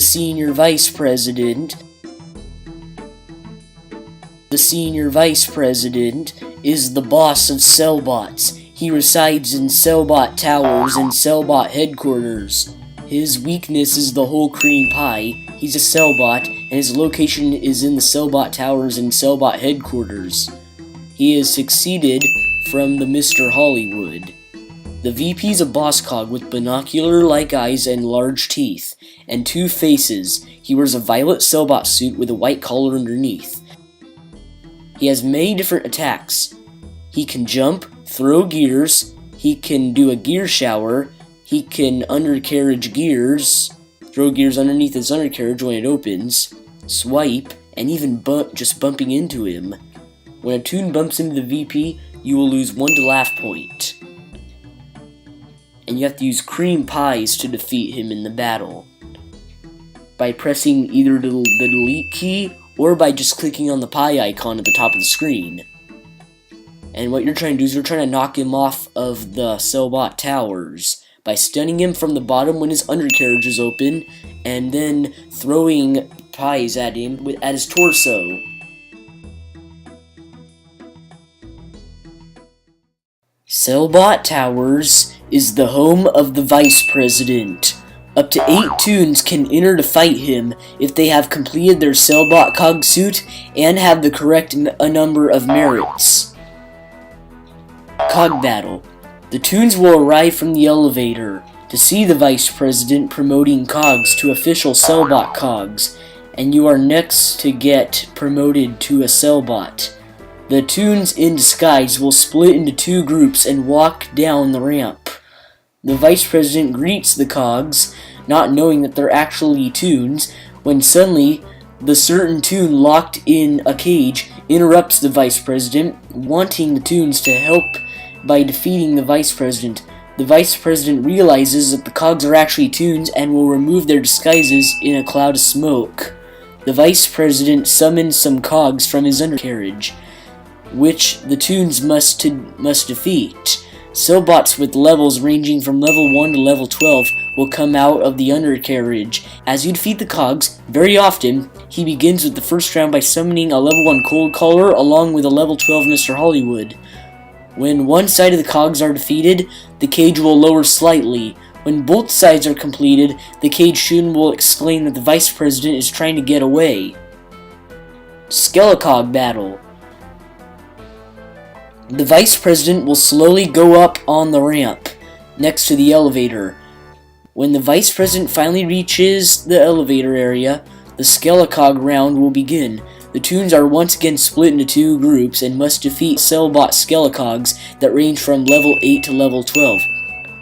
the senior vice president. The senior vice president is the boss of sellbots. He resides in sellbot towers and sellbot headquarters. His weakness is the whole cream pie. He's a sellbot, and his location is in the sellbot towers and sellbot headquarters. He is succeeded from the Mr. Hollywood. The VP's a boss cog with binocular-like eyes and large teeth, and 2 faces. He wears a violet sellbot suit with a white collar underneath. He has many different attacks. He can jump, throw gears, he can do a gear shower, he can undercarriage gears, throw gears underneath his undercarriage when it opens, swipe, and even just bumping into him. When a toon bumps into the VP, you will lose 1 to laugh point. And you have to use cream pies to defeat him in the battle, by pressing either the delete key or by just clicking on the pie icon at the top of the screen. And what you're trying to do is you're trying to knock him off of the sellbot towers by stunning him from the bottom when his undercarriage is open, and then throwing pies at him at his torso. Sellbot Towers is the home of the Vice President. Up to 8 toons can enter to fight him if they have completed their sellbot cog suit and have the correct number of merits. Cog Battle. The toons will arrive from the elevator to see the Vice President promoting cogs to official sellbot cogs, and you are next to get promoted to a sellbot. The toons in disguise will split into 2 groups and walk down the ramp. The Vice President greets the cogs, not knowing that they're actually toons, when suddenly the certain toon locked in a cage interrupts the Vice President, wanting the toons to help by defeating the Vice President. The Vice President realizes that the cogs are actually toons and will remove their disguises in a cloud of smoke. The Vice President summons some cogs from his undercarriage, which the toons must defeat. Sellbots with levels ranging from level 1 to level 12 will come out of the undercarriage. As you defeat the cogs, very often, he begins with the first round by summoning a level 1 cold caller along with a level 12 Mr. Hollywood. When one side of the cogs are defeated, the cage will lower slightly. When both sides are completed, the cage toon will exclaim that the Vice President is trying to get away. Skelecog Battle. The Vice President will slowly go up on the ramp next to the elevator. When the Vice President finally reaches the elevator area, the Skelecog round will begin. The toons are once again split into 2 groups and must defeat sellbot Skelecogs that range from level 8 to level 12.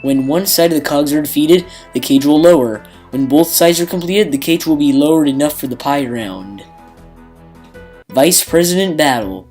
When one side of the cogs are defeated, the cage will lower. When both sides are completed, the cage will be lowered enough for the pie round. Vice President Battle.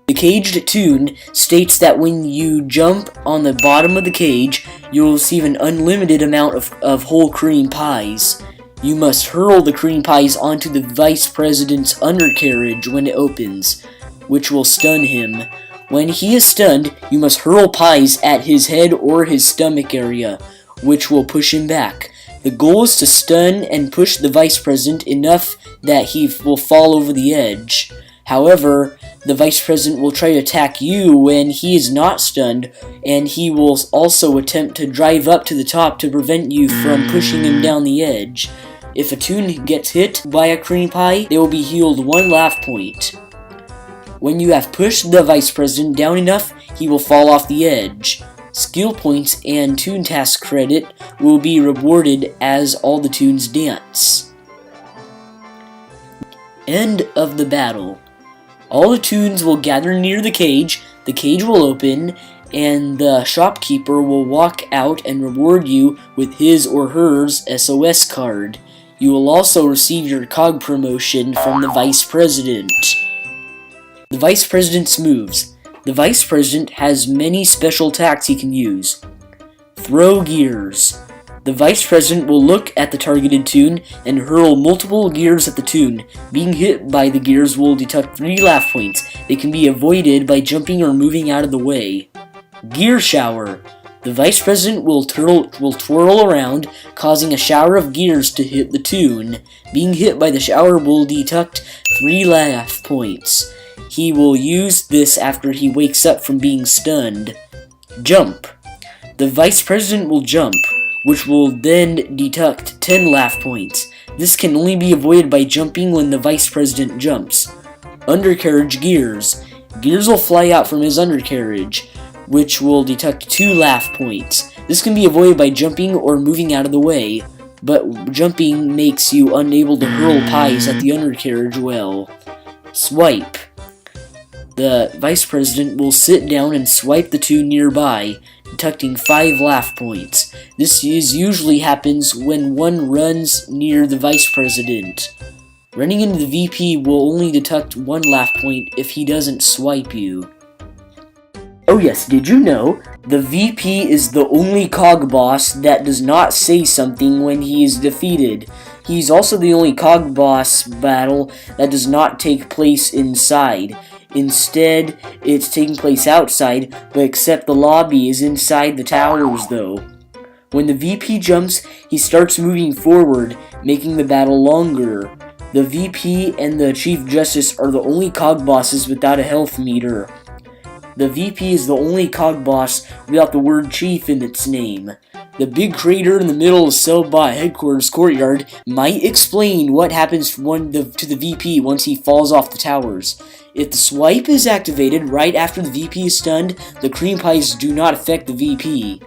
The caged toon states that when you jump on the bottom of the cage, you will receive an unlimited amount of whole cream pies. You must hurl the cream pies onto the Vice President's undercarriage when it opens, which will stun him. When he is stunned, you must hurl pies at his head or his stomach area, which will push him back. The goal is to stun and push the Vice President enough that he will fall over the edge. However, the Vice President will try to attack you when he is not stunned, and he will also attempt to drive up to the top to prevent you from pushing him down the edge. If a toon gets hit by a cream pie, they will be healed 1 laugh point. When you have pushed the Vice President down enough, he will fall off the edge. Skill points and toon task credit will be rewarded as all the toons dance. End of the battle. All the toons will gather near the cage will open, and the shopkeeper will walk out and reward you with his or hers SOS card. You will also receive your cog promotion from the Vice President. The Vice President's moves. The Vice President has many special attacks he can use. Throw gears. The Vice President will look at the targeted toon and hurl multiple gears at the toon. Being hit by the gears will deduct 3 laugh points. They can be avoided by jumping or moving out of the way. Gear shower. The Vice President will twirl around, causing a shower of gears to hit the Toon. Being hit by the shower will deduct 3 laugh points. He will use this after he wakes up from being stunned. Jump. The Vice President will jump, which will then deduct 10 laugh points. This can only be avoided by jumping when the Vice President jumps. Undercarriage gears. Gears will fly out from his undercarriage, which will deduct 2 laugh points. This can be avoided by jumping or moving out of the way, but jumping makes you unable to hurl pies at the undercarriage well. Swipe. The Vice President will sit down and swipe the Toon nearby, deducting 5 laugh points. This usually happens when one runs near the Vice President. Running into the VP will only deduct 1 laugh point if he doesn't swipe you. Oh yes, did you know? The VP is the only cog boss that does not say something when he is defeated. He's also the only cog boss battle that does not take place inside. Instead, it's taking place outside, but except the lobby is inside the towers though. When the VP jumps, he starts moving forward, making the battle longer. The VP and the Chief Justice are the only cog bosses without a health meter. The VP is the only cog boss without the word Chief in its name. The big crater in the middle of sellbot headquarters courtyard might explain what happens to the VP once he falls off the towers. If the swipe is activated right after the VP is stunned, the cream pies do not affect the VP.